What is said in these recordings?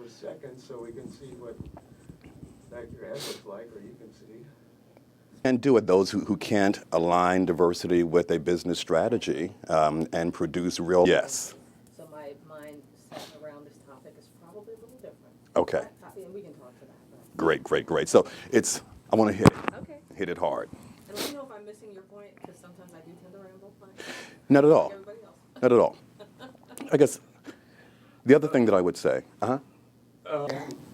over seconds so we can see what back your head looks like, or you can see. And do it, those who can't align diversity with a business strategy and produce real. Yes. So my mindset around this topic is probably a little different. Okay. We can talk to that. But. Great, great, great. So I want to hit it. Okay. Hit it hard. And let me know if I'm missing your point, because sometimes I do tend to ramble. Not at all. Like everybody else. Not at all. I guess the other thing that I would say,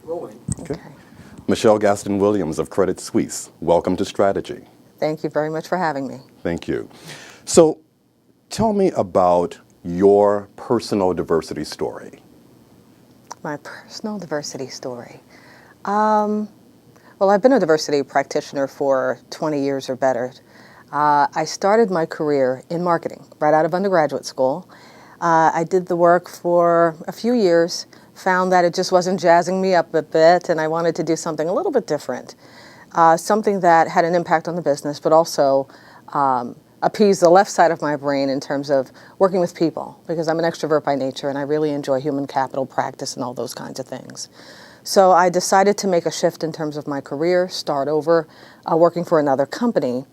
Rolling. okay. Michelle Gaston-Williams of Credit Suisse, welcome to Strategy. Thank you very much for having me. Thank you. So tell me about your personal diversity story. My personal diversity story. Well, I've been a diversity practitioner for 20 years or better. I started my career in marketing right out of undergraduate school. I did the work for a few years, found that it just wasn't jazzing me up a bit, and I wanted to do something a little bit different, something that had an impact on the business, but also appease the left side of my brain in terms of working with people, because I'm an extrovert by nature, and I really enjoy human capital practice and all those kinds of things. So I decided to make a shift in terms of my career, start over working for another company,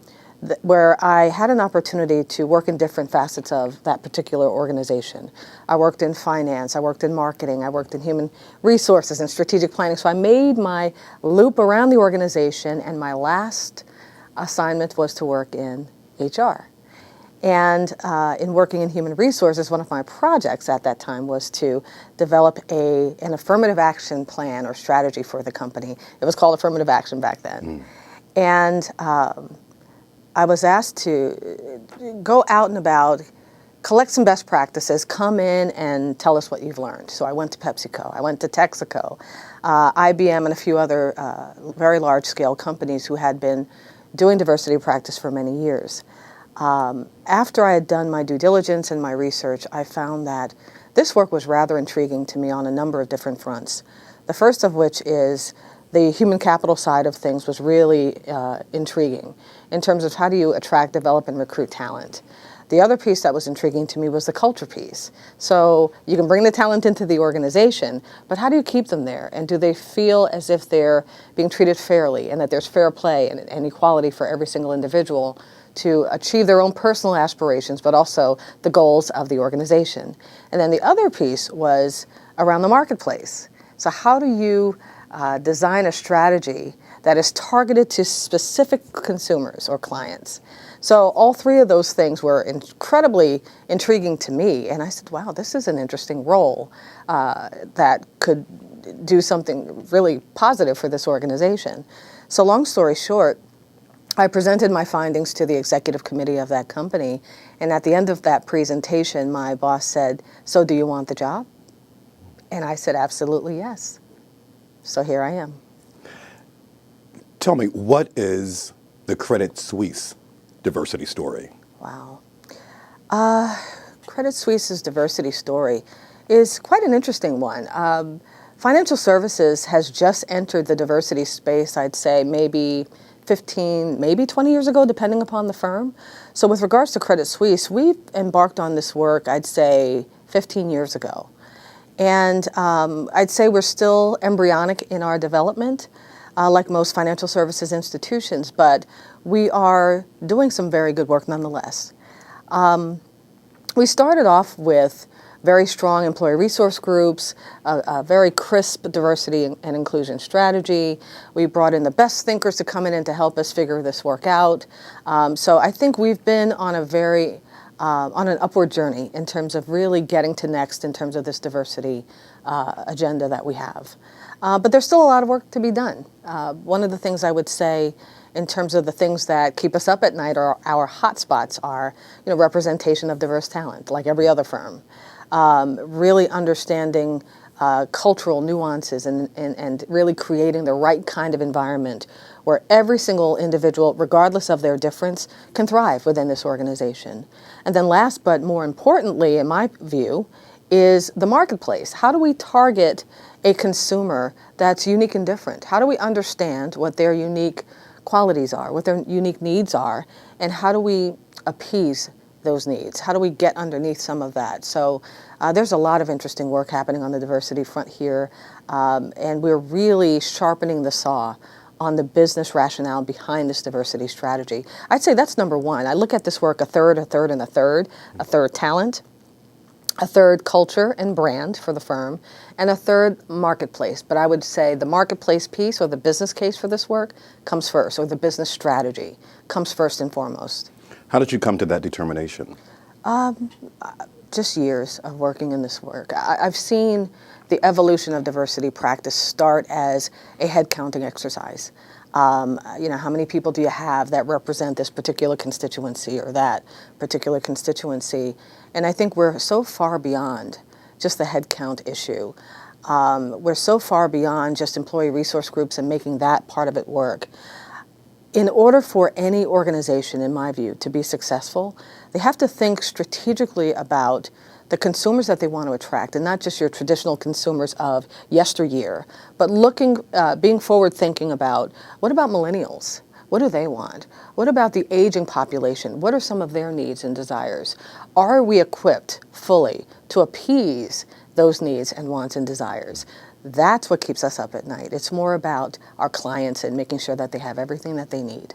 where I had an opportunity to work in different facets of that particular organization. I worked in finance, I worked in marketing, I worked in human resources and strategic planning. So I made my loop around the organization, and my last assignment was to work in HR. And in working in human resources, one of my projects at that time was to develop an affirmative action plan or strategy for the company. It was called affirmative action back then. And I was asked to go out and about, collect some best practices, come in and tell us what you've learned. So I went to PepsiCo, I went to Texaco, IBM, and a few other very large-scale companies who had been doing diversity practice for many years. After I had done my due diligence and my research, I found that this work was rather intriguing to me on a number of different fronts. The first of which is the human capital side of things was really intriguing in terms of how do you attract, develop, and recruit talent. The other piece that was intriguing to me was the culture piece. So you can bring the talent into the organization, but how do you keep them there? And do they feel as if they're being treated fairly and that there's fair play and equality for every single individual to achieve their own personal aspirations, but also the goals of the organization? And then the other piece was around the marketplace. So how do you design a strategy that is targeted to specific consumers or clients? So all three of those things were incredibly intriguing to me, and I said, wow, this is an interesting role that could do something really positive for this organization. So long story short, I presented my findings to the executive committee of that company, and at the end of that presentation, my boss said, so do you want the job? And I said, absolutely yes. So here I am. Tell me, what is the Credit Suisse diversity story? Wow. Credit Suisse's diversity story is quite an interesting one. Financial services has just entered the diversity space, I'd say, maybe 15, maybe 20 years ago, depending upon the firm. So with regards to Credit Suisse, we embarked on this work, I'd say, 15 years ago. And I'd say we're still embryonic in our development, like most financial services institutions, but we are doing some very good work nonetheless. We started off with very strong employee resource groups, a very crisp diversity and inclusion strategy. We brought in the best thinkers to come in and to help us figure this work out. So I think we've been on on an upward journey in terms of really getting to next in terms of this diversity agenda that we have. But there's still a lot of work to be done. One of the things I would say in terms of the things that keep us up at night or our hot spots are, representation of diverse talent, like every other firm. Really understanding cultural nuances and really creating the right kind of environment where every single individual, regardless of their difference, can thrive within this organization. And then last but more importantly, in my view, is the marketplace. How do we target a consumer that's unique and different? How do we understand what their unique qualities are, what their unique needs are, and how do we appease those needs? How do we get underneath some of that? So there's a lot of interesting work happening on the diversity front here, and we're really sharpening the saw on the business rationale behind this diversity strategy. I'd say that's number one. I look at this work a third, and a third. A third talent, a third culture and brand for the firm, and a third marketplace. But I would say the marketplace piece or the business case for this work comes first, or the business strategy comes first and foremost. How did you come to that determination? Just years of working in this work. I've seen the evolution of diversity practice start as a head counting exercise. How many people do you have that represent this particular constituency or that particular constituency? And I think we're so far beyond just the head count issue. We're so far beyond just employee resource groups and making that part of it work. In order for any organization, in my view, to be successful, they have to think strategically about the consumers that they want to attract, and not just your traditional consumers of yesteryear, but being forward-thinking about, what about millennials? What do they want? What about the aging population? What are some of their needs and desires? Are we equipped fully to appease those needs and wants and desires? That's what keeps us up at night. It's more about our clients and making sure that they have everything that they need.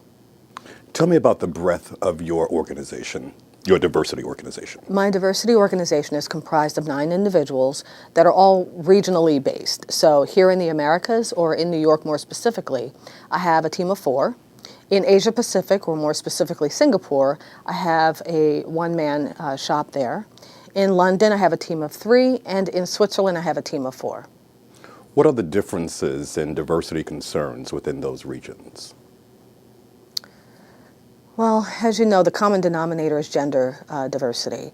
Tell me about the breadth of your organization, your diversity organization. My diversity organization is comprised of 9 individuals that are all regionally based. So here in the Americas, or in New York more specifically, I have a team of 4. In Asia Pacific, or more specifically Singapore, I have a one-man shop there. In London, I have a team of 3, and in Switzerland, I have a team of 4. What are the differences in diversity concerns within those regions? Well, as you know, the common denominator is gender diversity.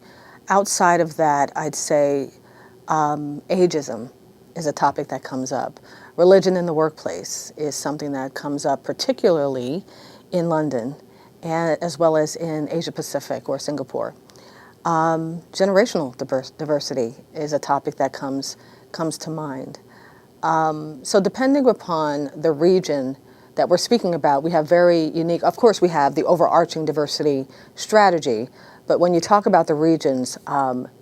Outside of that, I'd say ageism is a topic that comes up. Religion in the workplace is something that comes up particularly in London, and as well as in Asia Pacific or Singapore. Generational diversity is a topic that comes to mind. So depending upon the region that we're speaking about, we have very unique, of course we have the overarching diversity strategy, but when you talk about the regions,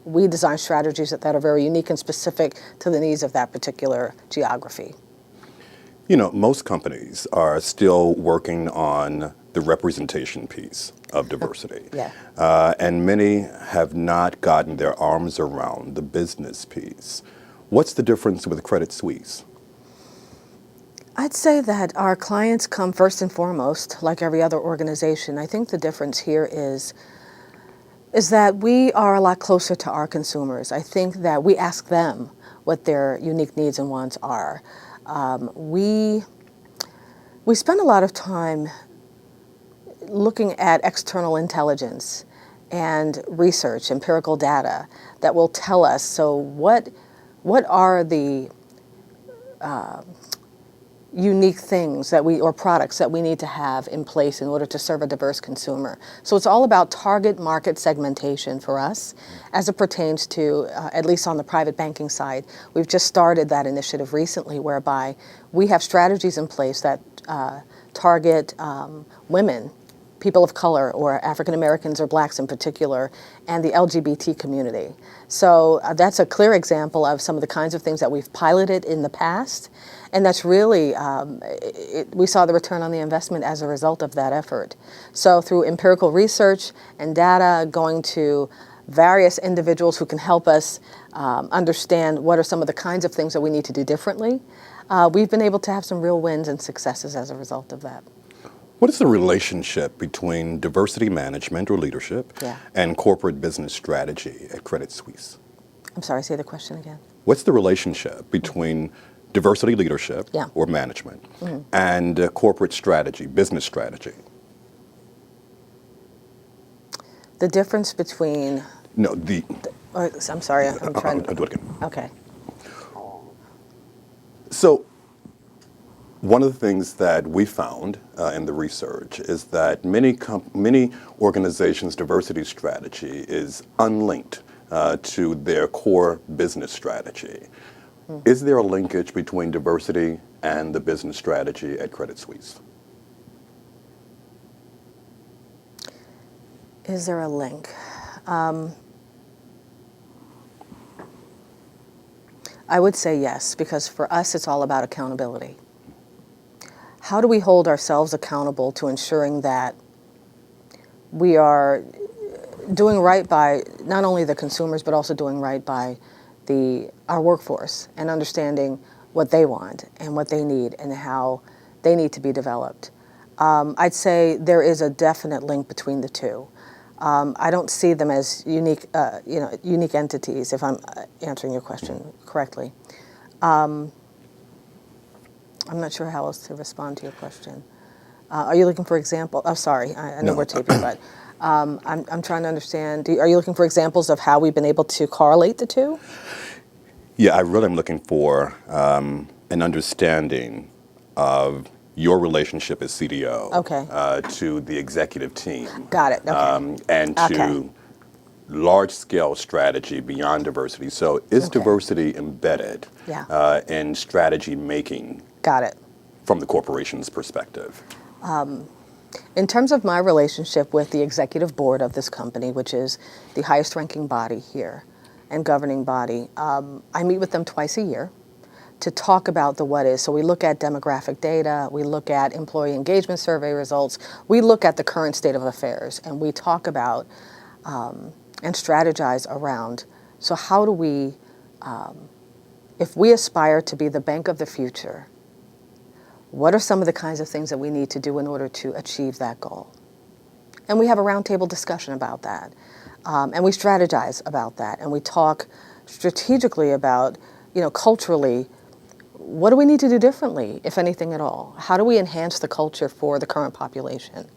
we design strategies that are very unique and specific to the needs of that particular geography. You know, most companies are still working on the representation piece of diversity. Yeah. And many have not gotten their arms around the business piece. What's the difference with Credit Suisse? I'd say that our clients come first and foremost, like every other organization. I think the difference here is that we are a lot closer to our consumers. I think that we ask them what their unique needs and wants are. We spend a lot of time looking at external intelligence and research, empirical data that will tell us, so what are the unique things or products that we need to have in place in order to serve a diverse consumer. So it's all about target market segmentation for us as it pertains to, at least on the private banking side. We've just started that initiative recently whereby we have strategies in place that target women, people of color, or African Americans or blacks in particular, and the LGBT community. So that's a clear example of some of the kinds of things that we've piloted in the past, and that's really, we saw the return on the investment as a result of that effort. So through empirical research and data, going to various individuals who can help us understand what are some of the kinds of things that we need to do differently, we've been able to have some real wins and successes as a result of that. What is the relationship between diversity management or leadership and corporate business strategy at Credit Suisse? I'm sorry, say the question again. What's the relationship between diversity leadership or management and corporate strategy, business strategy? The difference between... No, I'm sorry, I'm trying to... I'll do it again. Okay. So, one of the things that we found in the research is that many organizations' diversity strategy is unlinked to their core business strategy. Is there a linkage between diversity and the business strategy at Credit Suisse? Is there a link? I would say yes, because for us it's all about accountability. How do we hold ourselves accountable to ensuring that we are doing right by not only the consumers, but also doing right by our workforce and understanding what they want and what they need and how they need to be developed. I'd say there is a definite link between the two. I don't see them as unique, unique entities, if I'm answering your question correctly. I'm not sure how else to respond to your question. Are you looking for example? Oh, sorry, I know No. we're taping, but I'm trying to understand. Are you looking for examples of how we've been able to correlate the two? Yeah, I really am looking for an understanding of your relationship as CDO Okay. to the executive team. Got it. Okay. And Okay. to large-scale strategy beyond diversity. So is Okay. diversity embedded Yeah. in strategy making Got it. from the corporation's perspective? In terms of my relationship with the executive board of this company, which is the highest ranking body here and governing body, I meet with them twice a year to talk about the what is. So we look at demographic data, we look at employee engagement survey results, we look at the current state of affairs, and we talk about and strategize around, so how do we, if we aspire to be the bank of the future, what are some of the kinds of things that we need to do in order to achieve that goal? And we have a roundtable discussion about that. And we strategize about that. And we talk strategically about, culturally, what do we need to do differently, if anything at all? How do we enhance the culture for the current population?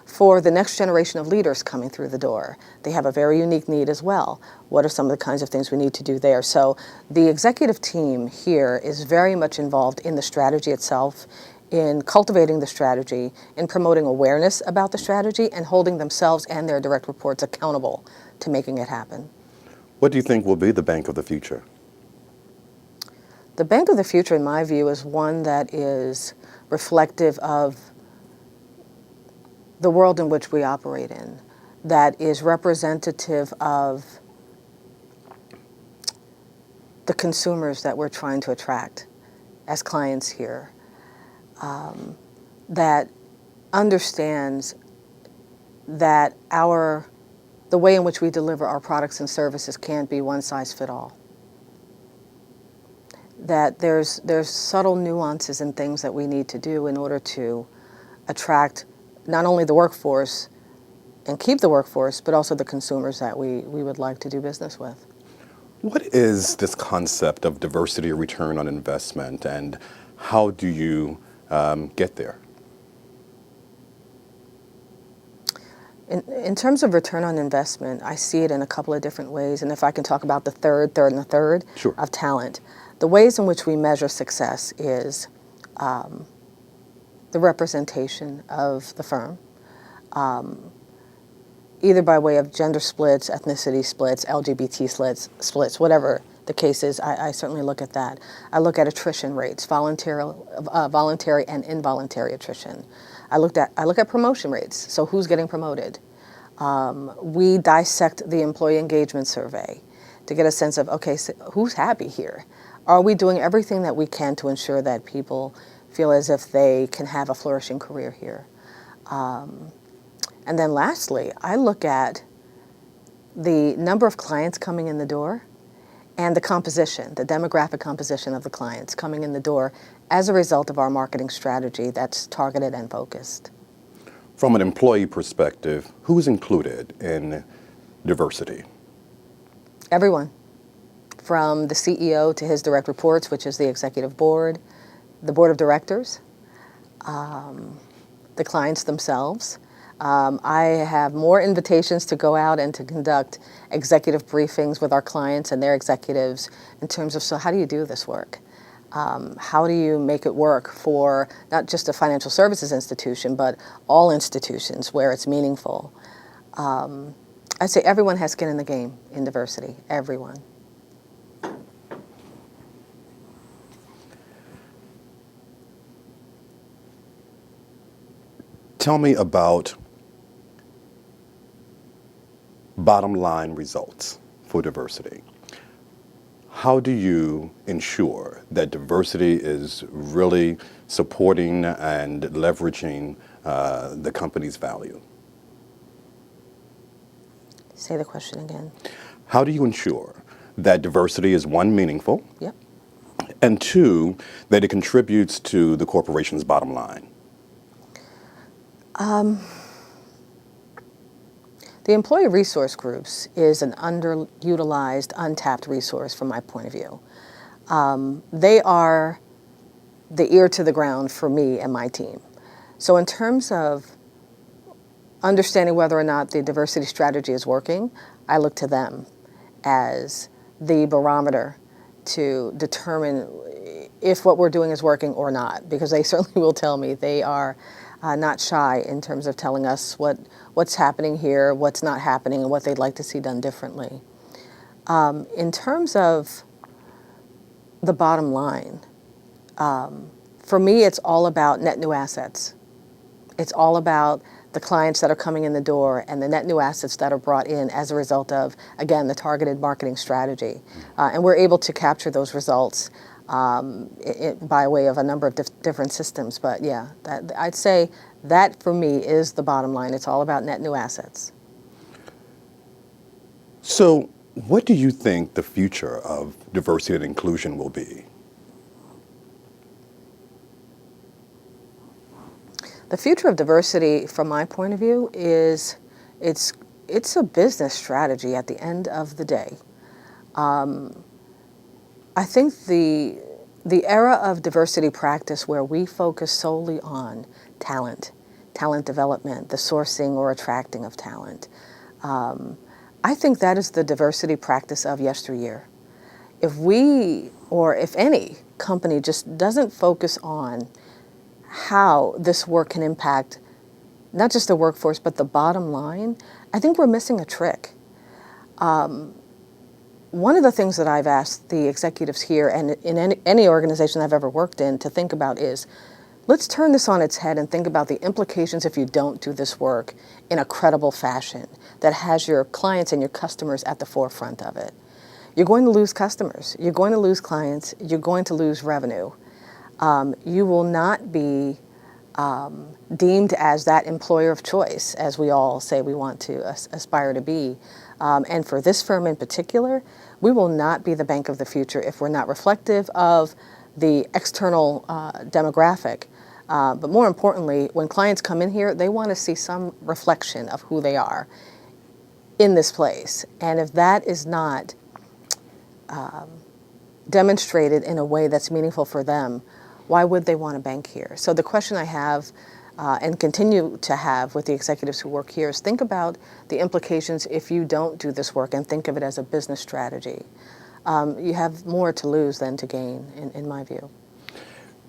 For the next generation of leaders coming through the door, they have a very unique need as well. What are some of the kinds of things we need to do there? So the executive team here is very much involved in the strategy itself, in cultivating the strategy, in promoting awareness about the strategy, and holding themselves and their direct reports accountable to making it happen. What do you think will be the bank of the future? The bank of the future, in my view, is one that is reflective of the world in which we operate in, that is representative of the consumers that we're trying to attract as clients here, that understands that the way in which we deliver our products and services can't be one size fit all. That there's subtle nuances and things that we need to do in order to attract not only the workforce and keep the workforce, but also the consumers that we would like to do business with. What is this concept of diversity return on investment, and how do you get there? In terms of return on investment, I see it in a couple of different ways, and if I can talk about the third, and the third Sure. of talent. The ways in which we measure success is the representation of the firm, either by way of gender splits, ethnicity splits, LGBT splits, whatever the case is. I certainly look at that. I look at attrition rates, voluntary and involuntary attrition. I look at promotion rates, so who's getting promoted. We dissect the employee engagement survey to get a sense of, okay, so who's happy here? Are we doing everything that we can to ensure that people feel as if they can have a flourishing career here? And then lastly, I look at the number of clients coming in the door and the composition, the demographic composition of the clients coming in the door as a result of our marketing strategy that's targeted and focused. From an employee perspective, who is included in diversity? Everyone, from the CEO to his direct reports, which is the executive board, the board of directors, the clients themselves. I have more invitations to go out and to conduct executive briefings with our clients and their executives in terms of, so how do you do this work? How do you make it work for not just a financial services institution, but all institutions where it's meaningful? I say everyone has skin in the game in diversity, everyone. Tell me about bottom line results for diversity. How do you ensure that diversity is really supporting and leveraging the company's value? Say the question again. How do you ensure that diversity is, one, meaningful, Yep. and two, that it contributes to the corporation's bottom line? The employee resource groups is an underutilized, untapped resource from my point of view. They are the ear to the ground for me and my team. So in terms of understanding whether or not the diversity strategy is working, I look to them as the barometer to determine if what we're doing is working or not, because they certainly will tell me. They are not shy in terms of telling us what's happening here, what's not happening, and what they'd like to see done differently. In terms of the bottom line, for me, it's all about net new assets. It's all about the clients that are coming in the door and the net new assets that are brought in as a result of, again, the targeted marketing strategy. And we're able to capture those results by way of a number of different systems. But yeah, I'd say that for me is the bottom line. It's all about net new assets. So what do you think the future of diversity and inclusion will be? The future of diversity, from my point of view, is it's a business strategy at the end of the day. I think the era of diversity practice where we focus solely on talent development, the sourcing or attracting of talent, I think that is the diversity practice of yesteryear. If we, or if any company just doesn't focus on how this work can impact not just the workforce, but the bottom line, I think we're missing a trick. One of the things that I've asked the executives here and in any organization I've ever worked in to think about is, let's turn this on its head and think about the implications if you don't do this work in a credible fashion that has your clients and your customers at the forefront of it. You're going to lose customers, you're going to lose clients, you're going to lose revenue. You will not be deemed as that employer of choice, as we all say we want to aspire to be. And for this firm in particular, we will not be the bank of the future if we're not reflective of the external demographic. But more importantly, when clients come in here, they want to see some reflection of who they are in this place. And if that is not demonstrated in a way that's meaningful for them, why would they want to bank here? So the question I have and continue to have with the executives who work here is think about the implications if you don't do this work and think of it as a business strategy. You have more to lose than to gain, in my view.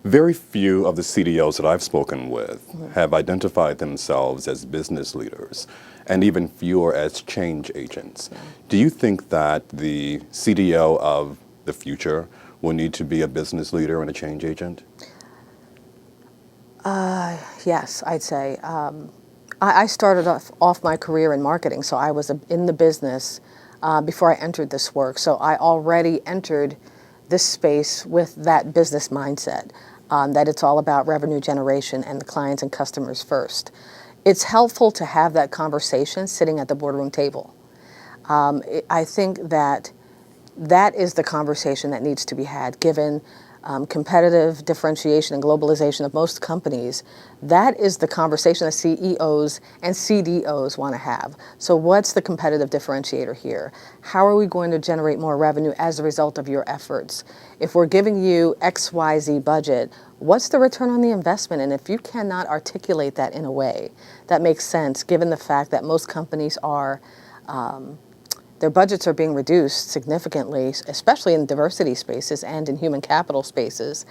Very few of the CDOs that I've spoken with have identified themselves as business leaders, and even fewer as change agents. Yeah. Do you think that the CDO of the future will need to be a business leader and a change agent? Yes, I'd say. I started off my career in marketing, so I was in the business before I entered this work. So I already entered this space with that business mindset, that it's all about revenue generation and the clients and customers first. It's helpful to have that conversation sitting at the boardroom table. I think that is the conversation that needs to be had, given competitive differentiation and globalization of most companies. That is the conversation that CEOs and CDOs want to have. So what's the competitive differentiator here? How are we going to generate more revenue as a result of your efforts? If we're giving you XYZ budget, what's the return on the investment? And if you cannot articulate that in a way that makes sense, given the fact that most companies are their budgets are being reduced significantly, especially in diversity spaces and in human capital spaces.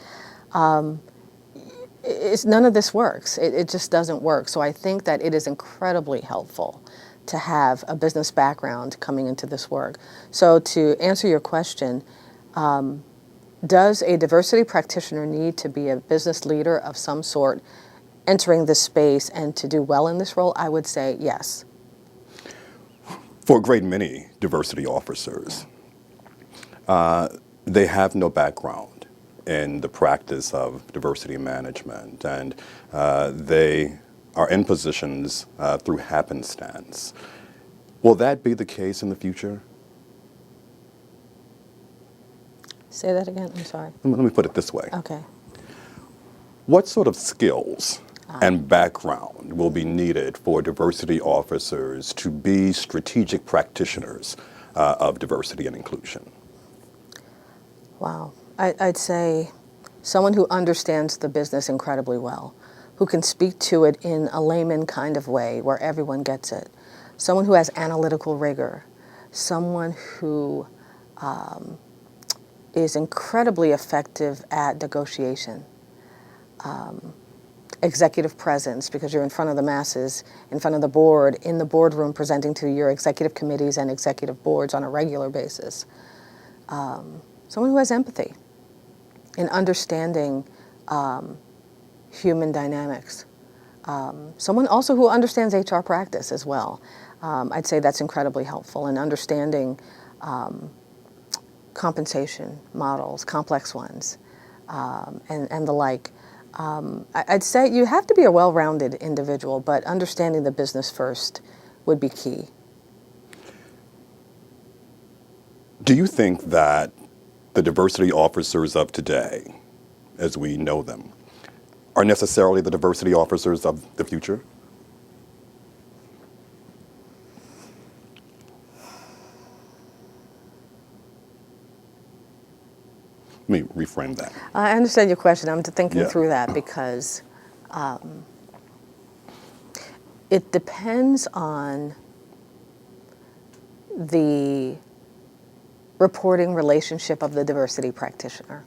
None of this works. It just doesn't work. So I think that it is incredibly helpful to have a business background coming into this work. So to answer your question, does a diversity practitioner need to be a business leader of some sort entering this space and to do well in this role? I would say yes. For a great many diversity officers, they have no background in the practice of diversity management, and they are in positions through happenstance. Will that be the case in the future? Say that again, I'm sorry. Let me put it this way. Okay. What sort of skills and background will be needed for diversity officers to be strategic practitioners of diversity and inclusion? Wow. I'd say someone who understands the business incredibly well, who can speak to it in a layman kind of way where everyone gets it. Someone who has analytical rigor. Someone who is incredibly effective at negotiation. Executive presence, because you're in front of the masses, in front of the board, in the boardroom presenting to your executive committees and executive boards on a regular basis. Someone who has empathy in understanding human dynamics. Someone also who understands HR practice as well. I'd say that's incredibly helpful in understanding compensation models, complex ones, and the like. I'd say you have to be a well-rounded individual, but understanding the business first would be key. Do you think that the diversity officers of today, as we know them, are necessarily the diversity officers of the future? Let me reframe that. I understand your question. I'm thinking Yeah. through that because it depends on the reporting relationship of the diversity practitioner.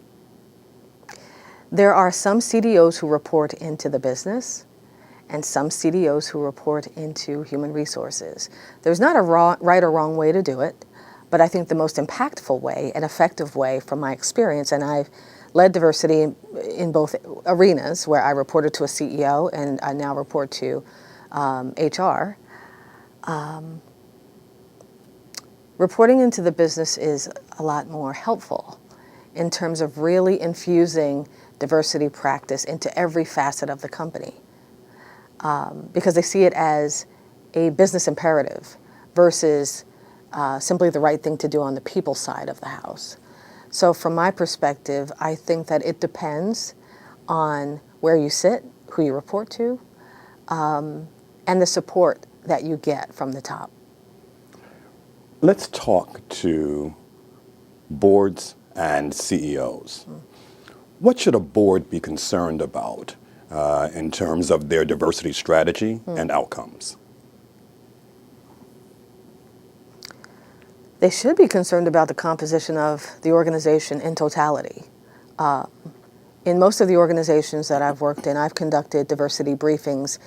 There are some CDOs who report into the business and some CDOs who report into human resources. There's not a right or wrong way to do it, but I think the most impactful way and effective way from my experience, and I've led diversity in both arenas where I reported to a CEO and I now report to HR. Reporting into the business is a lot more helpful in terms of really infusing diversity practice into every facet of the company because they see it as a business imperative versus simply the right thing to do on the people side of the house. So from my perspective, I think that it depends on where you sit, who you report to, and the support that you get from the top. Let's talk to boards and CEOs. What should a board be concerned about in terms of their diversity strategy and outcomes? They should be concerned about the composition of the organization in totality. In most of the organizations that I've worked in, I've conducted diversity briefings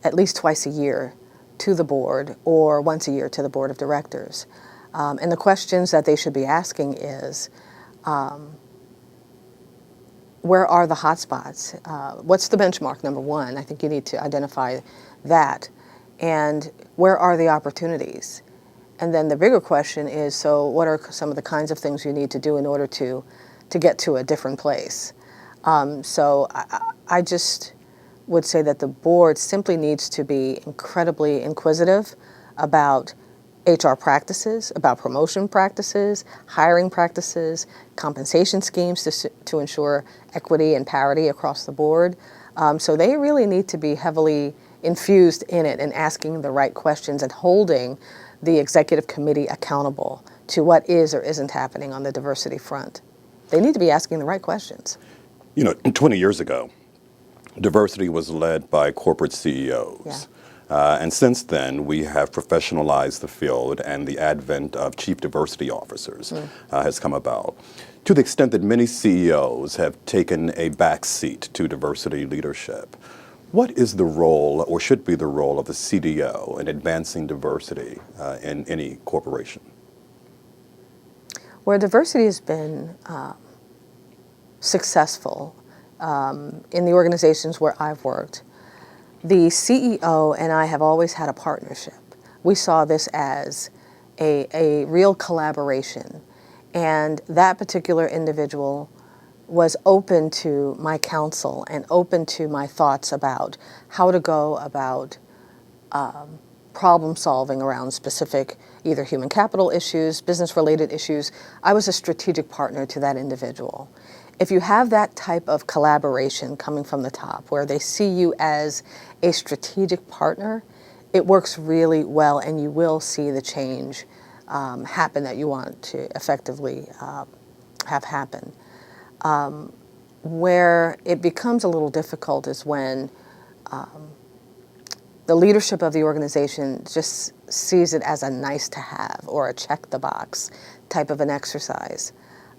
at least twice a year to the board or once a year to the board of directors. And the questions that they should be asking is, where are the hotspots? What's the benchmark, number one? I think you need to identify that. And where are the opportunities? And then the bigger question is, so what are some of the kinds of things you need to do in order to get to a different place? So I just would say that the board simply needs to be incredibly inquisitive about HR practices, about promotion practices, hiring practices, compensation schemes to ensure equity and parity across the board. So they really need to be heavily infused in it and asking the right questions and holding the executive committee accountable to what is or isn't happening on the diversity front. They need to be asking the right questions. You know, 20 years ago, diversity was led by corporate CEOs. Yeah. And since then, we have professionalized the field, and the advent of chief diversity officers has come about. To the extent that many CEOs have taken a back seat to diversity leadership, what is the role, or should be the role, of the CDO in advancing diversity in any corporation? Where diversity has been successful in the organizations where I've worked, the CEO and I have always had a partnership. We saw this as a real collaboration. And that particular individual was open to my counsel and open to my thoughts about how to go about problem solving around specific either human capital issues, business related issues. I was a strategic partner to that individual. If you have that type of collaboration coming from the top where they see you as a strategic partner, it works really well and you will see the change happen that you want to effectively have happen. Where it becomes a little difficult is when the leadership of the organization just sees it as a nice to have or a check the box type of an exercise.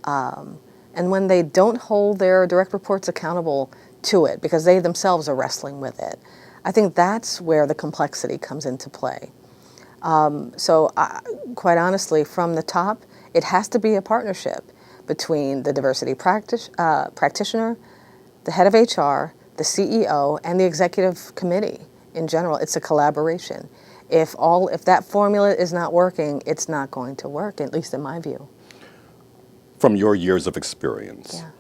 And when they don't hold their direct reports accountable to it because they themselves are wrestling with it, I think that's where the complexity comes into play. Quite honestly, from the top, it has to be a partnership between the diversity practitioner, the head of HR, the CEO, and the executive committee in general. It's a collaboration. If that formula is not working, it's not going to work, at least in my view. From your years of experience, Yeah.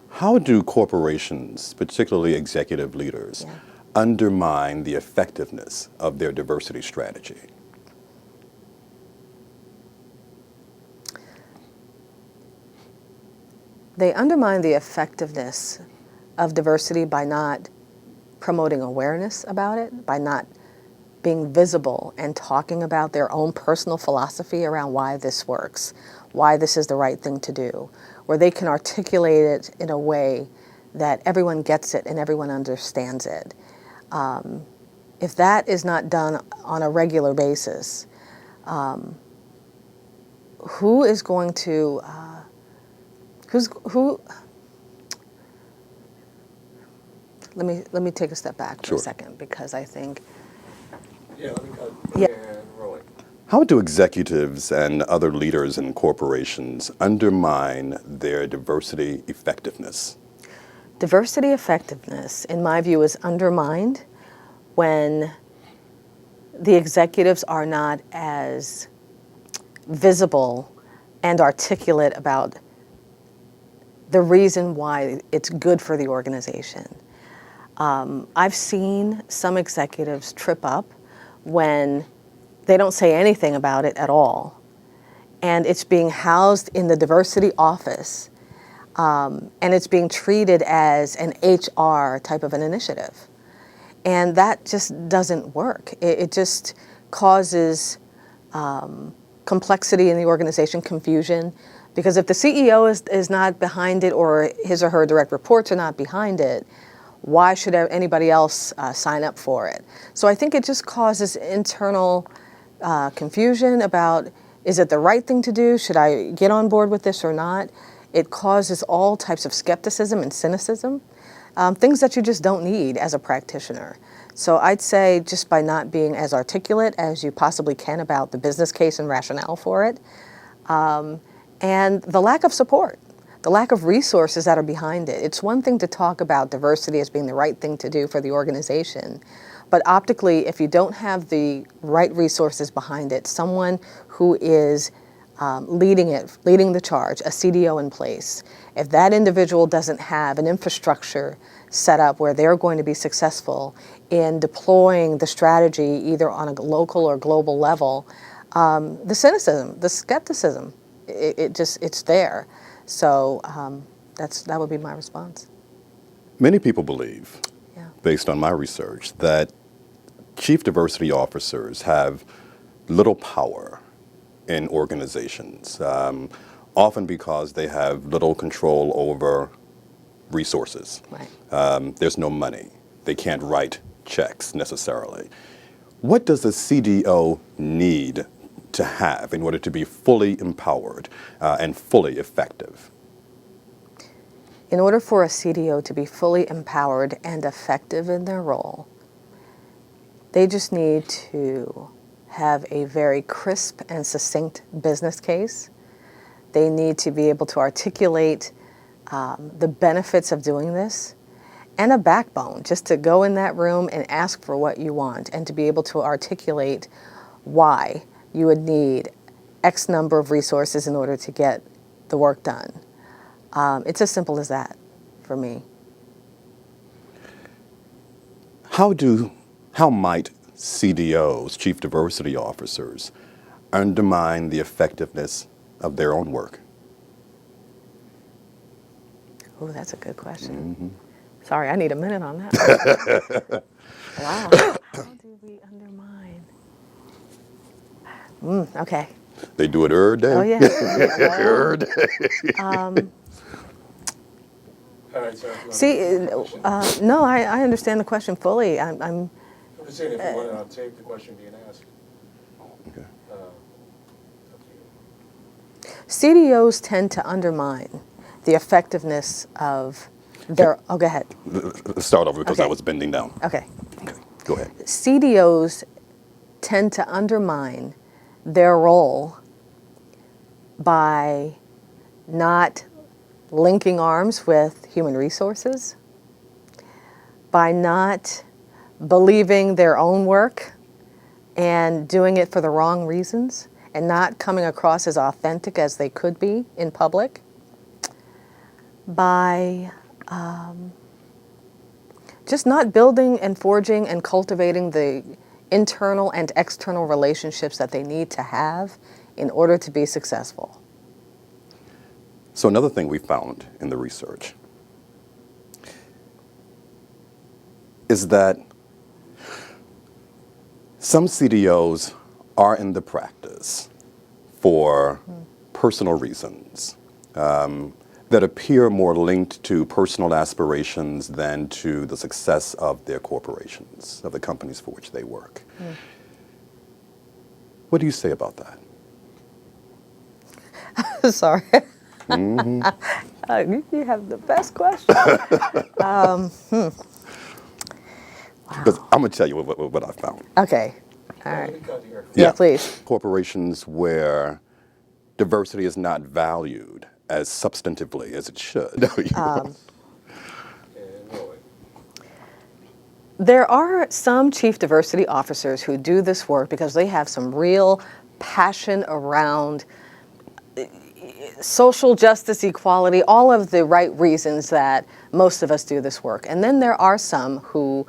how do corporations, particularly executive leaders, Yeah. undermine the effectiveness of their diversity strategy? They undermine the effectiveness of diversity by not promoting awareness about it, by not being visible and talking about their own personal philosophy around why this works, why this is the right thing to do, where they can articulate it in a way that everyone gets it and everyone understands it. If that is not done on a regular basis, who is going to, let me take a step back for Sure. a second because I think, Yeah, let me cut Yeah. and roll it. How do executives and other leaders in corporations undermine their diversity effectiveness? diversity effectiveness, in my view, is undermined when the executives are not as visible and articulate about the reason why it's good for the organization. I've seen some executives trip up when they don't say anything about it at all. And it's being housed in the diversity office, and it's being treated as an HR type of an initiative. And that just doesn't work. It just causes complexity in the organization, confusion, because if the CEO is not behind it or his or her direct reports are not behind it, why should anybody else sign up for it? So I think it just causes internal confusion about, is it the right thing to do? Should I get on board with this or not? It causes all types of skepticism and cynicism, things that you just don't need as a practitioner. So I'd say just by not being as articulate as you possibly can about the business case and rationale for it, and the lack of support, the lack of resources that are behind it. It's one thing to talk about diversity as being the right thing to do for the organization, but optically, if you don't have the right resources behind it, someone who is leading the charge, a CDO in place, if that individual doesn't have an infrastructure set up where they're going to be successful in deploying the strategy either on a local or global level, the cynicism, the skepticism, it's there. So that would be my response. Many people believe, Yeah. based on my research, that chief diversity officers have little power in organizations, often because they have little control over resources. Right. There's no money. They can't write checks necessarily. What does a CDO need to have in order to be fully empowered and fully effective? In order for a CDO to be fully empowered and effective in their role, they just need to have a very crisp and succinct business case. They need to be able to articulate the benefits of doing this and a backbone just to go in that room and ask for what you want and to be able to articulate why you would need X number of resources in order to get the work done. It's as simple as that for me. How might CDOs, Chief Diversity Officers, undermine the effectiveness of their own work? Oh, that's a good question. Sorry, I need a minute on that. Wow. How do we undermine? Okay. They do it every day. Oh, yeah. Every day. All right, sir. See, no, I understand the question fully. I'm I'm just saying, if you want to tape the question being asked, Okay. up to you. CDOs tend to undermine the effectiveness of their. Oh, go ahead. Let's start over because I Okay. was bending down. Okay. Okay, go ahead. CDOs tend to undermine their role by not linking arms with human resources, by not believing their own work and doing it for the wrong reasons and not coming across as authentic as they could be in public, by just not building and forging and cultivating the internal and external relationships that they need to have in order to be successful. So another thing we found in the research is that some CDOs are in the practice for personal reasons that appear more linked to personal aspirations than to the success of their corporations, of the companies for which they work. What do you say about that? Sorry. You have the best question. Because I'm going to tell you what I found. Okay. All Let right. me cut here. Yeah, please. Corporations where diversity is not valued as substantively as it should. No, you And roll it. There are some chief diversity officers who do this work because they have some real passion around social justice, equality, all of the right reasons that most of us do this work. And then there are some who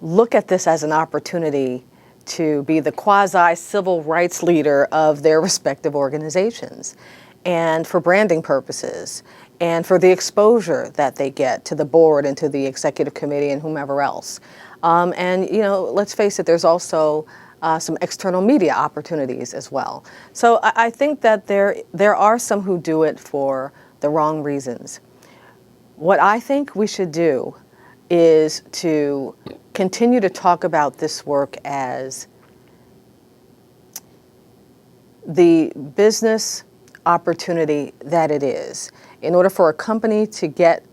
look at this as an opportunity to be the quasi-civil rights leader of their respective organizations, and for branding purposes, and for the exposure that they get to the board and to the executive committee and whomever else. And, you know, let's face it, there's also some external media opportunities as well. So I think that there are some who do it for the wrong reasons. What I think we should do is to continue to talk about this work as the business opportunity that it is. In order for a company to get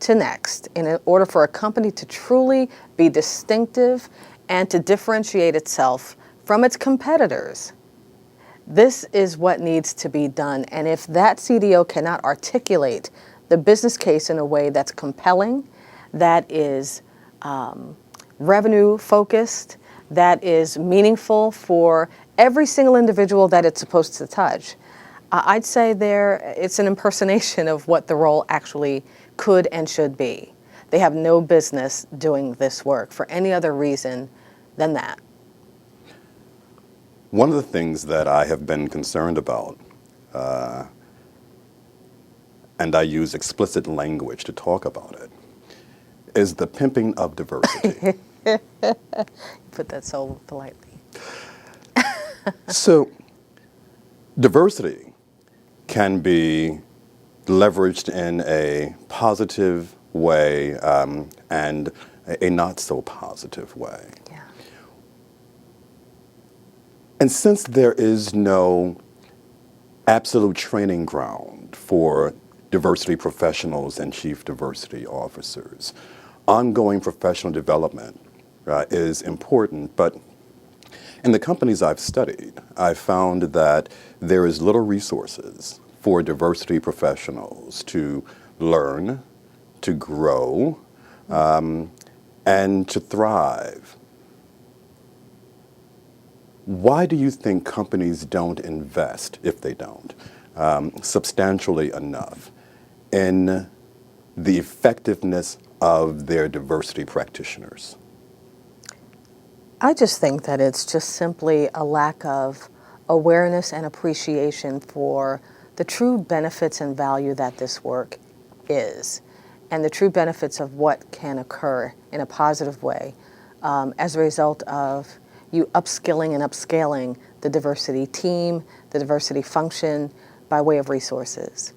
to next, in order for a company to truly be distinctive and to differentiate itself from its competitors, this is what needs to be done. And if that CDO cannot articulate the business case in a way that's compelling, that is revenue focused, that is meaningful for every single individual that it's supposed to touch, I'd say it's an impersonation of what the role actually could and should be. They have no business doing this work for any other reason than that. One of the things that I have been concerned about, and I use explicit language to talk about it, is the pimping of diversity. Put that so politely. So, diversity can be leveraged in a positive way and a not so positive way. Yeah. And since there is no absolute training ground for diversity professionals and chief diversity officers, ongoing professional development is important, but in the companies I've studied, I've found that there is little resources for diversity professionals to learn, to grow, and to thrive. Why do you think companies don't invest, if they don't, substantially enough in the effectiveness of their diversity practitioners? I just think that it's just simply a lack of awareness and appreciation for the true benefits and value that this work is, and the true benefits of what can occur in a positive way as a result of you upskilling and upscaling the diversity team, the diversity function by way of resources.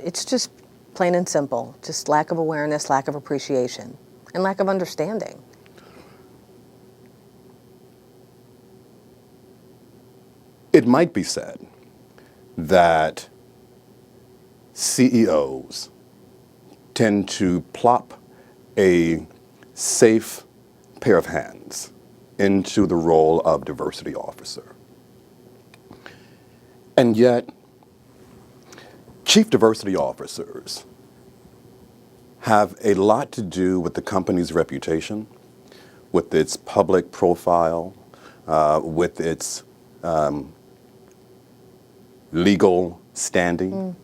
It's just plain and simple, just lack of awareness, lack of appreciation, and lack of understanding. It might be said that CEOs tend to plop a safe pair of hands into the role of diversity officer. And yet, chief diversity officers have a lot to do with the company's reputation, with its public profile, with its legal standing.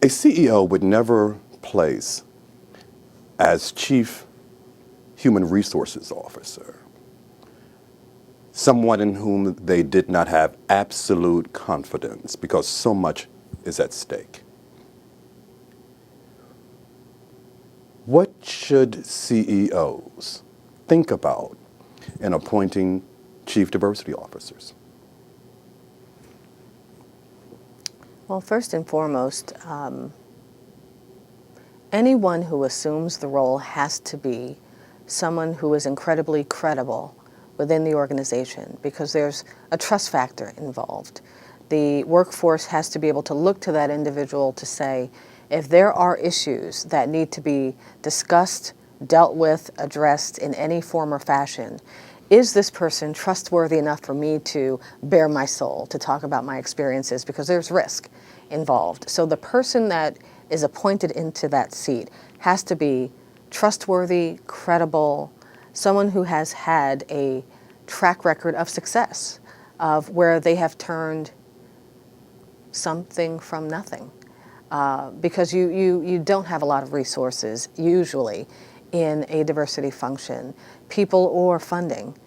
A CEO would never place as chief human resources officer someone in whom they did not have absolute confidence because so much is at stake. What should CEOs think about in appointing chief diversity officers? Well, first and foremost, anyone who assumes the role has to be someone who is incredibly credible within the organization because there's a trust factor involved. The workforce has to be able to look to that individual to say, if there are issues that need to be discussed, dealt with, addressed in any form or fashion, is this person trustworthy enough for me to bare my soul, to talk about my experiences, because there's risk involved. So the person that is appointed into that seat has to be trustworthy, credible, someone who has had a track record of success, of where they have turned something from nothing. Because you don't have a lot of resources, usually, in a diversity function, people or funding.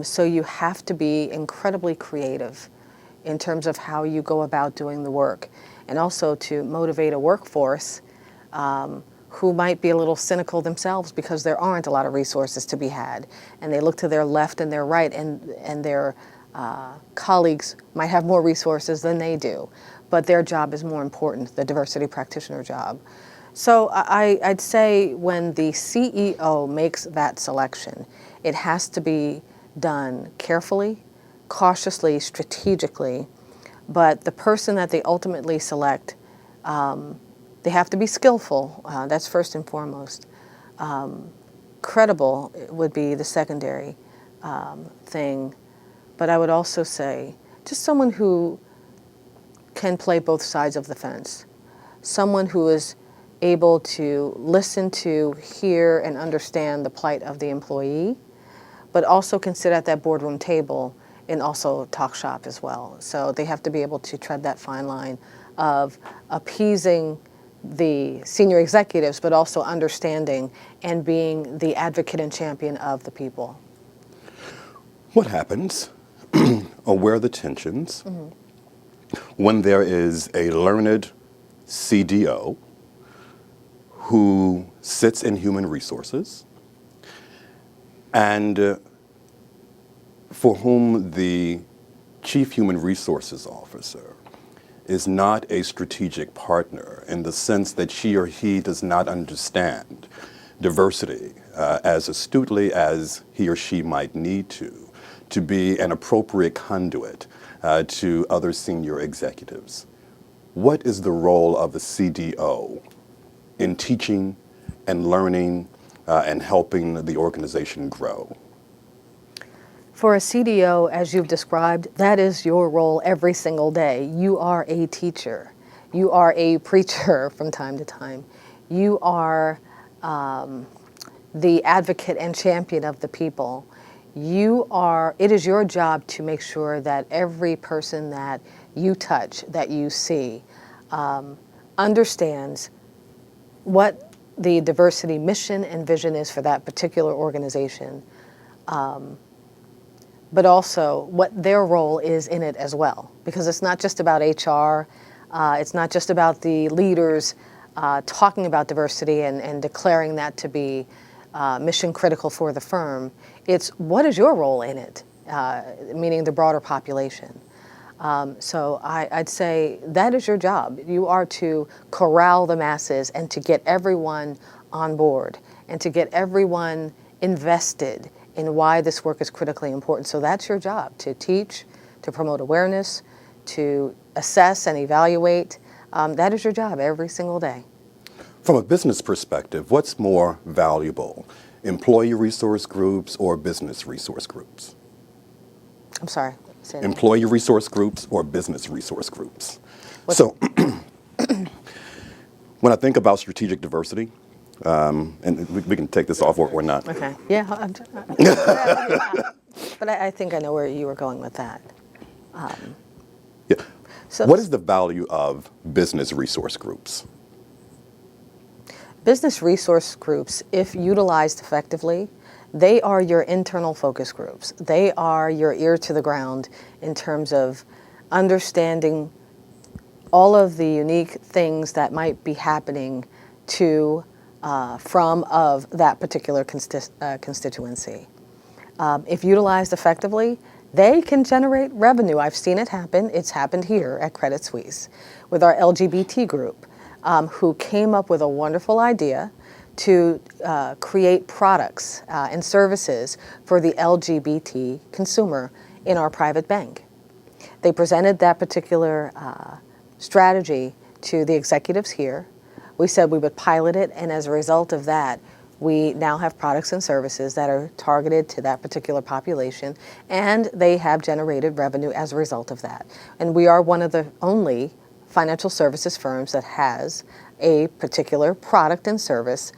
So you have to be incredibly creative in terms of how you go about doing the work, and also to motivate a workforce who might be a little cynical themselves because there aren't a lot of resources to be had, and they look to their left and their right, and their colleagues might have more resources than they do, but their job is more important, the diversity practitioner job. So I'd say when the CEO makes that selection, it has to be done carefully, cautiously, strategically, but the person that they ultimately select, they have to be skillful. That's first and foremost. Credible would be the secondary thing, but I would also say just someone who can play both sides of the fence, someone who is able to listen to, hear, and understand the plight of the employee, but also can sit at that boardroom table and also talk shop as well. So they have to be able to tread that fine line of appeasing the senior executives, but also understanding and being the advocate and champion of the people. What happens, or where are the tensions, when there is a learned CDO who sits in human resources and for whom the chief human resources officer is not a strategic partner in the sense that she or he does not understand diversity as astutely as he or she might need to be an appropriate conduit to other senior executives? What is the role of the CDO in teaching and learning and helping the organization grow? For a CDO, as you've described, that is your role every single day. You are a teacher. You are a preacher from time to time. You are the advocate and champion of the people. it is your job to make sure that every person that you touch, that you see, understands what the diversity mission and vision is for that particular organization, but also what their role is in it as well. Because it's not just about HR, it's not just about the leaders talking about diversity and declaring that to be mission critical for the firm. It's what is your role in it, meaning the broader population. So I'd say that is your job. You are to corral the masses and to get everyone on board and to get everyone invested in why this work is critically important. So that's your job, to teach, to promote awareness, to assess and evaluate. That is your job every single day. From a business perspective, what's more valuable, employee resource groups or business resource groups? I'm sorry. Say that. Employee resource groups or business resource groups? So when I think about strategic diversity, and we can take this off or not. Okay. Yeah. But I think I know where you were going with that. Yeah. So What is the value of business resource groups? business resource groups, if utilized effectively, they are your internal focus groups. They are your ear to the ground in terms of understanding all of the unique things that might be happening to, of that particular constituency. If utilized effectively, they can generate revenue. I've seen it happen. It's happened here at Credit Suisse with our LGBT group, who came up with a wonderful idea to create products and services for the LGBT consumer in our private bank. They presented that particular strategy to the executives here. We said we would pilot it, and as a result of that, we now have products and services that are targeted to that particular population, and they have generated revenue as a result of that. And we are one of the only financial services firms that has a particular product and service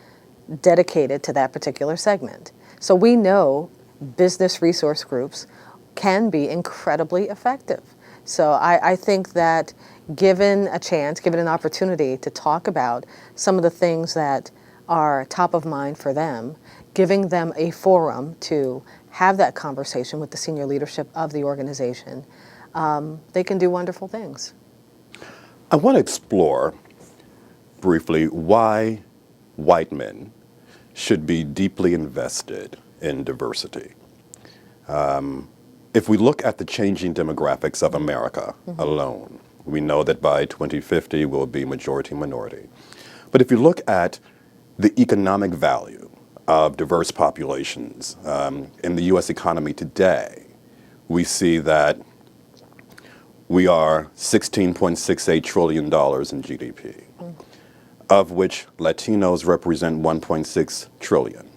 dedicated to that particular segment. So we know business resource groups can be incredibly effective. So I think that given a chance, given an opportunity to talk about some of the things that are top of mind for them, giving them a forum to have that conversation with the senior leadership of the organization, they can do wonderful things. I want to explore briefly why white men should be deeply invested in diversity. If we look at the changing demographics of America alone, we know that by 2050 we'll be majority minority. But if you look at the economic value of diverse populations in the U.S. economy today, we see that we are $16.68 trillion in GDP, of which Latinos represent 1.6 trillion,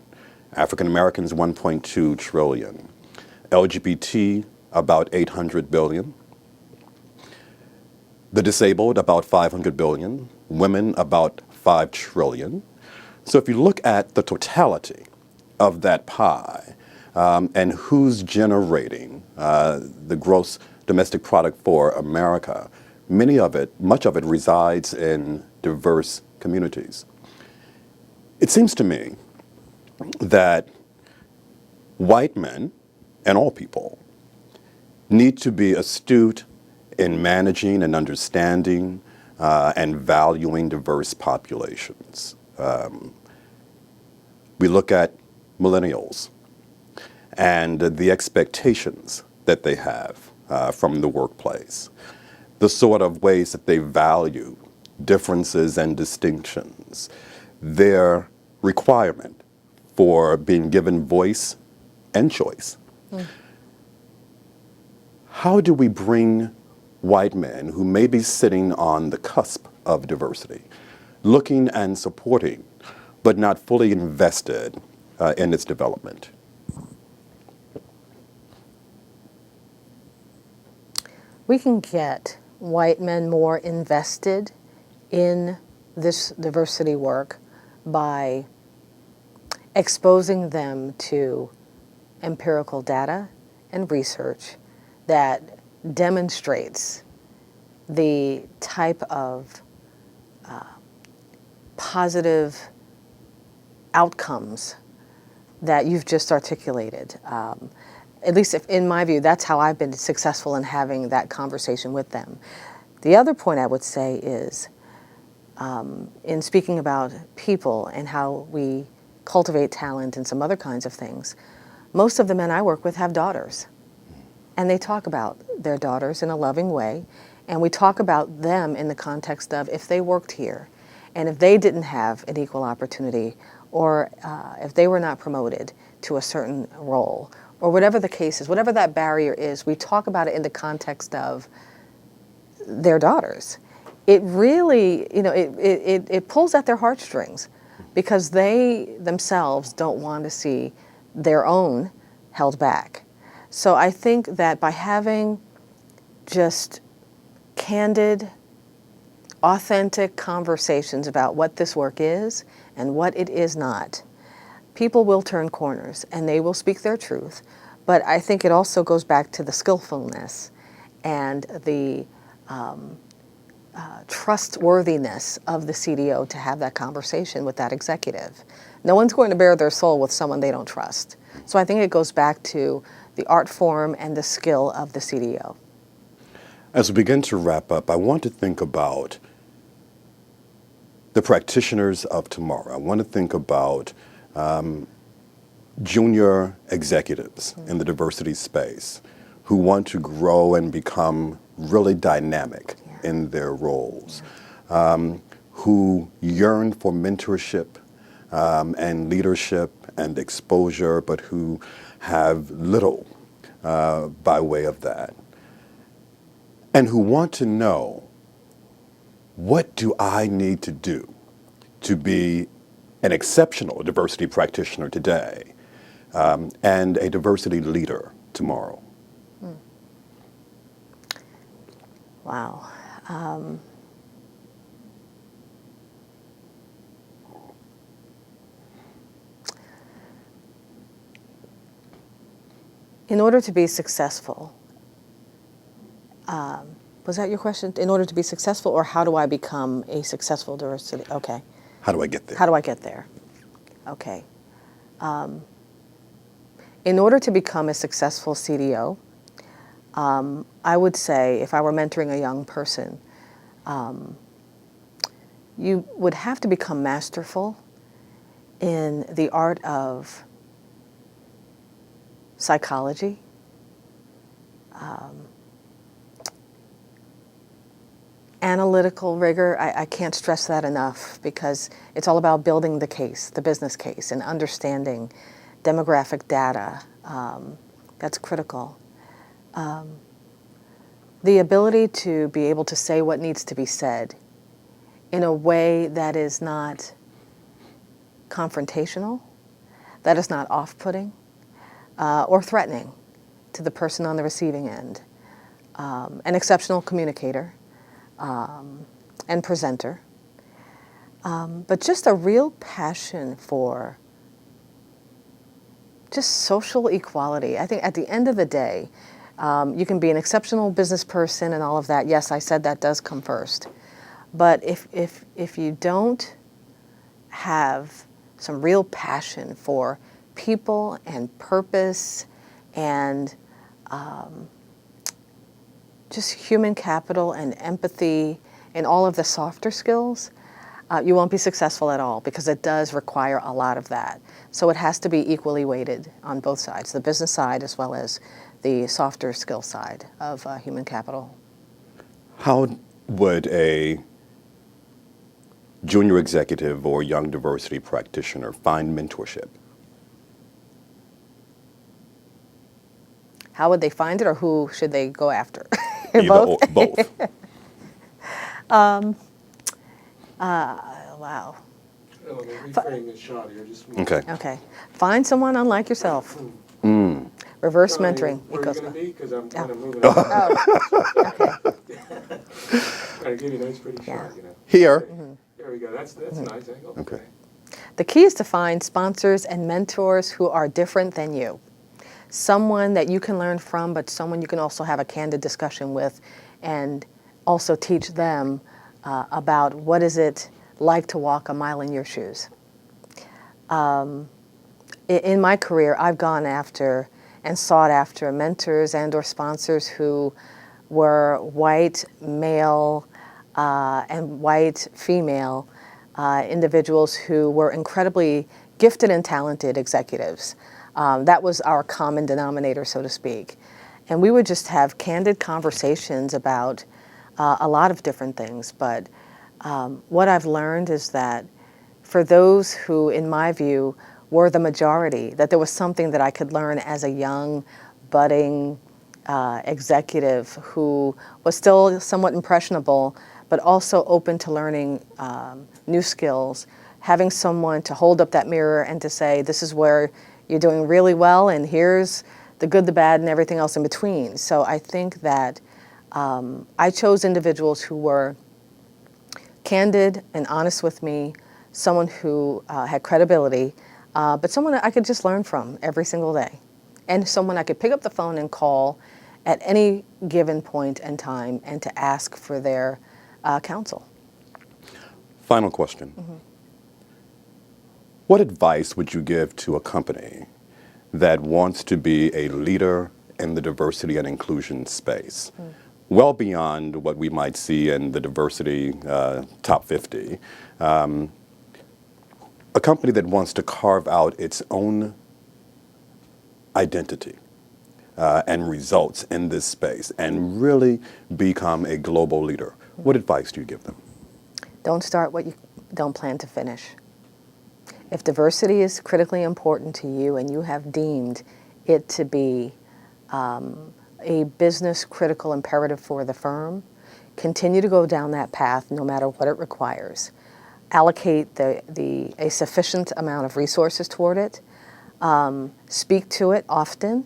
African Americans 1.2 trillion, LGBT about 800 billion, the disabled about 500 billion, women about 5 trillion. So if you look at the totality of that pie and who's generating the gross domestic product for America, much of it resides in diverse communities. It seems to me that white men and all people need to be astute in managing and understanding and valuing diverse populations. We look at millennials and the expectations that they have from the workplace, the sort of ways that they value differences and distinctions, their requirement for being given voice and choice. How do we bring white men who may be sitting on the cusp of diversity, looking and supporting, but not fully invested in its development? We can get white men more invested in this diversity work by exposing them to empirical data and research that demonstrates the type of positive outcomes that you've just articulated. At least if, in my view, that's how I've been successful in having that conversation with them. The other point I would say is, in speaking about people and how we cultivate talent and some other kinds of things, most of the men I work with have daughters. And they talk about their daughters in a loving way. And we talk about them in the context of if they worked here and if they didn't have an equal opportunity, or if they were not promoted to a certain role, or whatever the case is, whatever that barrier is, we talk about it in the context of their daughters. It really, you know, it pulls at their heartstrings because they themselves don't want to see their own held back. So I think that by having just candid, authentic conversations about what this work is and what it is not, people will turn corners and they will speak their truth. But I think it also goes back to the skillfulness and the trustworthiness of the CDO to have that conversation with that executive. No one's going to bare their soul with someone they don't trust. So I think it goes back to the art form and the skill of the CDO. As we begin to wrap up, I want to think about the practitioners of tomorrow. I want to think about junior executives in the diversity space who want to grow and become really dynamic in their roles, who yearn for mentorship and leadership and exposure, but who have little by way of that, and who want to know, what do I need to do to be an exceptional diversity practitioner today and a diversity leader tomorrow? Wow. In order to be successful, was that your question? In order to be successful, or how do I become a successful diversity? Okay. How do I get there? How do I get there? Okay. In order to become a successful CDO, I would say, if I were mentoring a young person, you would have to become masterful in the art of psychology, analytical rigor. I can't stress that enough because it's all about building the case, the business case, and understanding demographic data. That's critical. The ability to be able to say what needs to be said in a way that is not confrontational, that is not off-putting, or threatening to the person on the receiving end. An exceptional communicator and presenter, but just a real passion for just social equality. I think at the end of the day, you can be an exceptional business person and all of that. Yes, I said that does come first. But if you don't have some real passion for people and purpose and just human capital and empathy and all of the softer skills, you won't be successful at all because it does require a lot of that. So it has to be equally weighted on both sides, the business side as well as the softer skill side of human capital. How would a junior executive or young diversity practitioner find mentorship? How would they find it, or who should they go after? Either Both? or, both. Wow. Oh, the reframe is shoddy. I just Okay. Okay. Find someone unlike yourself. Reverse mentoring. Where are you going to be? Because I'm kind of moving Oh, on. okay. Trying to give you a nice, pretty Yeah. shot, you know. Here. There we go. That's a nice angle. Okay. The key is to find sponsors and mentors who are different than you. someone that you can learn from, but someone you can also have a candid discussion with, and also teach them about what is it like to walk a mile in your shoes. In my career, I've gone after and sought after mentors and or sponsors who were white male and white female individuals who were incredibly gifted and talented executives. That was our common denominator, so to speak. And we would just have candid conversations about a lot of different things. But what I've learned is that for those who, in my view, were the majority, that there was something that I could learn as a young, budding executive who was still somewhat impressionable, but also open to learning new skills, having someone to hold up that mirror and to say, this is where you're doing really well, and here's the good, the bad, and everything else in between. So I think that I chose individuals who were candid and honest with me, someone who had credibility, but someone that I could just learn from every single day, and someone I could pick up the phone and call at any given point in time and to ask for their counsel. Final question. What advice would you give to a company that wants to be a leader in the diversity and inclusion space? Well beyond what we might see in the diversity top 50. A company that wants to carve out its own identity and results in this space and really become a global leader. What advice do you give them? Don't start what you don't plan to finish. If diversity is critically important to you and you have deemed it to be a business critical imperative for the firm, continue to go down that path no matter what it requires. Allocate a sufficient amount of resources toward it. Speak to it often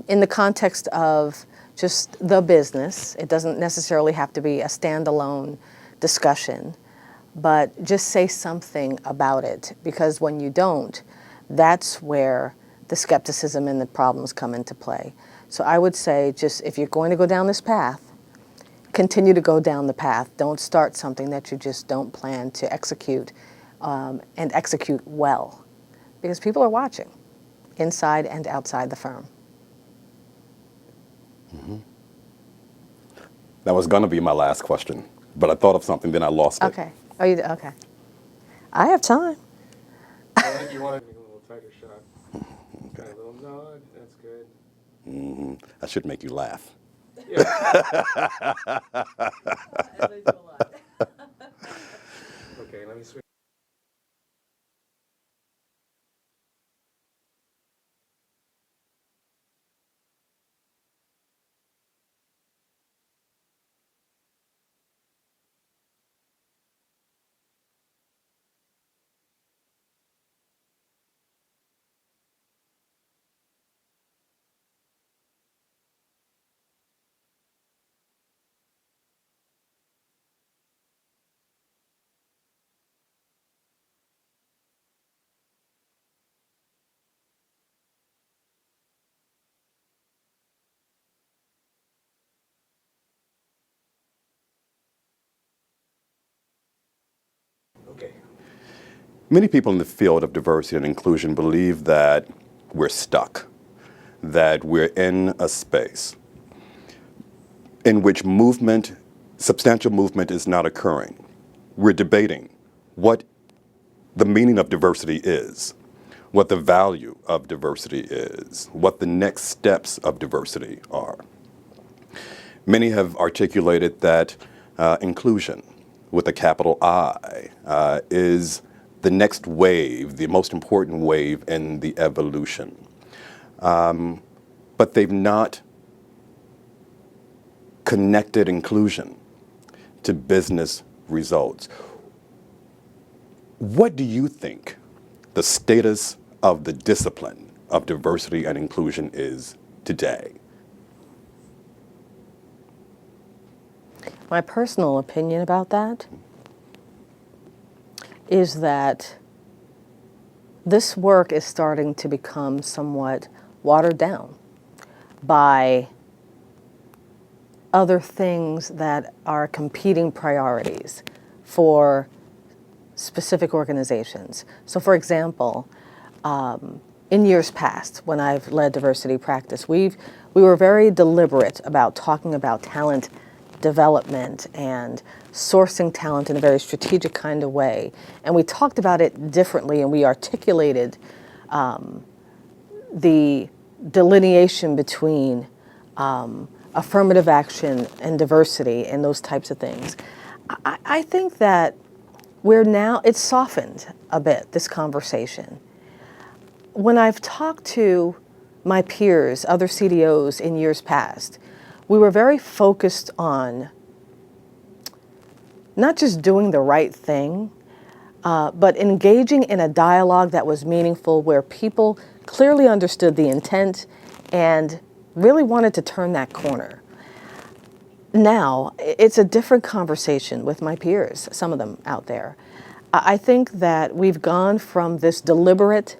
in the context of just the business. It doesn't necessarily have to be a standalone discussion, but just say something about it, because when you don't, that's where the skepticism and the problems come into play. So I would say, just if you're going to go down this path, continue to go down the path. Don't start something that you just don't plan to execute and execute well, because people are watching inside and outside the firm. That was going to be my last question, but I thought of something, then I lost it. Okay. Oh, you did? Okay. I have time. I think you want to make a little tighter shot. Okay. A little nod. That's good. That should make you laugh. Yeah. Okay, let me switch. Okay. Many people in the field of diversity and inclusion believe that we're stuck, that we're in a space in which substantial movement is not occurring. We're debating what the meaning of diversity is, what the value of diversity is, what the next steps of diversity are. Many have articulated that inclusion, with a capital I, is the next wave, the most important wave in the evolution. But they've not connected inclusion to business results. What do you think the status of the discipline of diversity and inclusion is today? My personal opinion about that is that this work is starting to become somewhat watered down by other things that are competing priorities for specific organizations. So for example, in years past, when I've led diversity practice, we were very deliberate about talking about talent development and sourcing talent in a very strategic kind of way. And we talked about it differently, and we articulated the delineation between affirmative action and diversity and those types of things. I think that it's softened a bit, this conversation. When I've talked to my peers, other CDOs in years past, we were very focused on not just doing the right thing, but engaging in a dialogue that was meaningful, where people clearly understood the intent and really wanted to turn that corner. Now, it's a different conversation with my peers, some of them out there. I think that we've gone from this deliberate,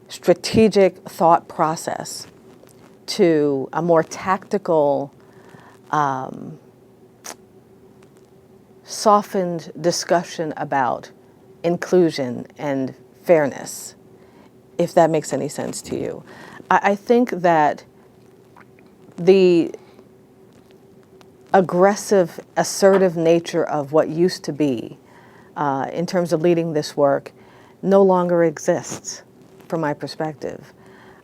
strategic thought process to a more tactical, softened discussion about inclusion and fairness, if that makes any sense to you. I think that the aggressive, assertive nature of what used to be in terms of leading this work no longer exists from my perspective.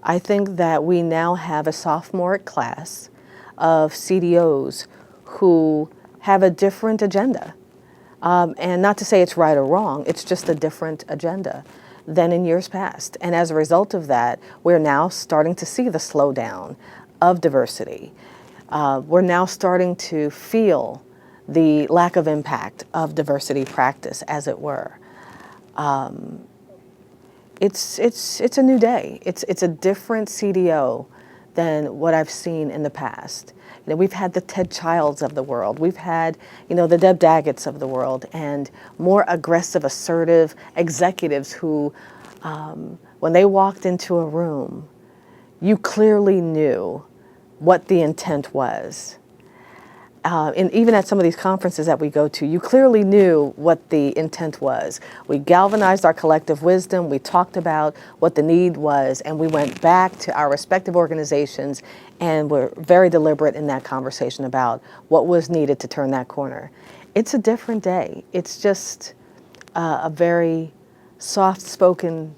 I think that we now have a sophomoric class of CDOs who have a different agenda. And not to say it's right or wrong, it's just a different agenda than in years past. And as a result of that, we're now starting to see the slowdown of diversity. We're now starting to feel the lack of impact of diversity practice, as it were. It's a new day. It's a different CDO than what I've seen in the past. You know, we've had the Ted Childs of the world. We've had, the Deb Daggetts of the world, and more aggressive, assertive executives who, when they walked into a room, you clearly knew what the intent was. And even at some of these conferences that we go to, you clearly knew what the intent was. We galvanized our collective wisdom, we talked about what the need was, and we went back to our respective organizations and were very deliberate in that conversation about what was needed to turn that corner. It's a different day. It's just a very soft-spoken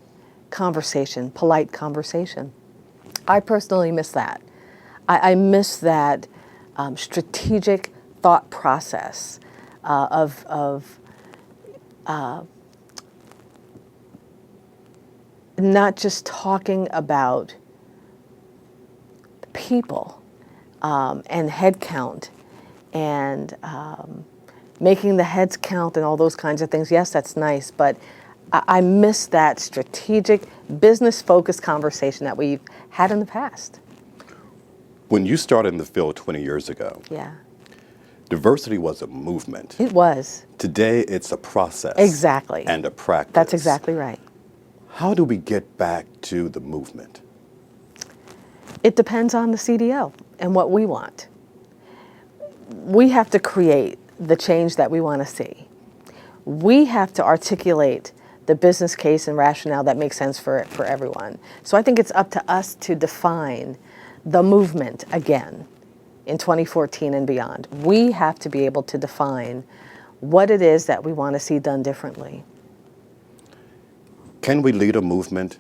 conversation, polite conversation. I personally miss that. I miss that strategic thought process of not just talking about people and head count and making the heads count and all those kinds of things. Yes, that's nice, but I miss that strategic, business-focused conversation that we've had in the past. When you started in the field 20 years ago, Yeah. diversity was a movement. It was. Today, it's a process. Exactly. And a practice. That's exactly right. How do we get back to the movement? It depends on the CDO and what we want. We have to create the change that we want to see. We have to articulate the business case and rationale that makes sense for everyone. So I think it's up to us to define the movement again in 2014 and beyond. We have to be able to define what it is that we want to see done differently. Can we lead a movement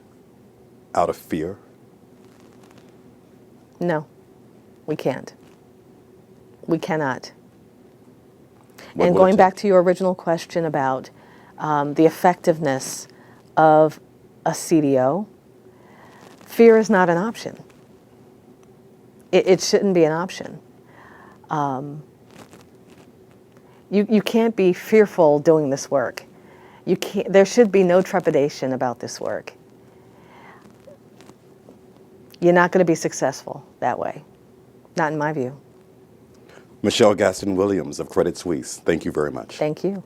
out of fear? No, we can't. We cannot. What And will it going take? back to your original question about the effectiveness of a CDO, fear is not an option. It shouldn't be an option. You can't be fearful doing this work. There should be no trepidation about this work. You're not going to be successful that way. Not in my view. Michelle Gaston Williams of Credit Suisse, thank you very much. Thank you.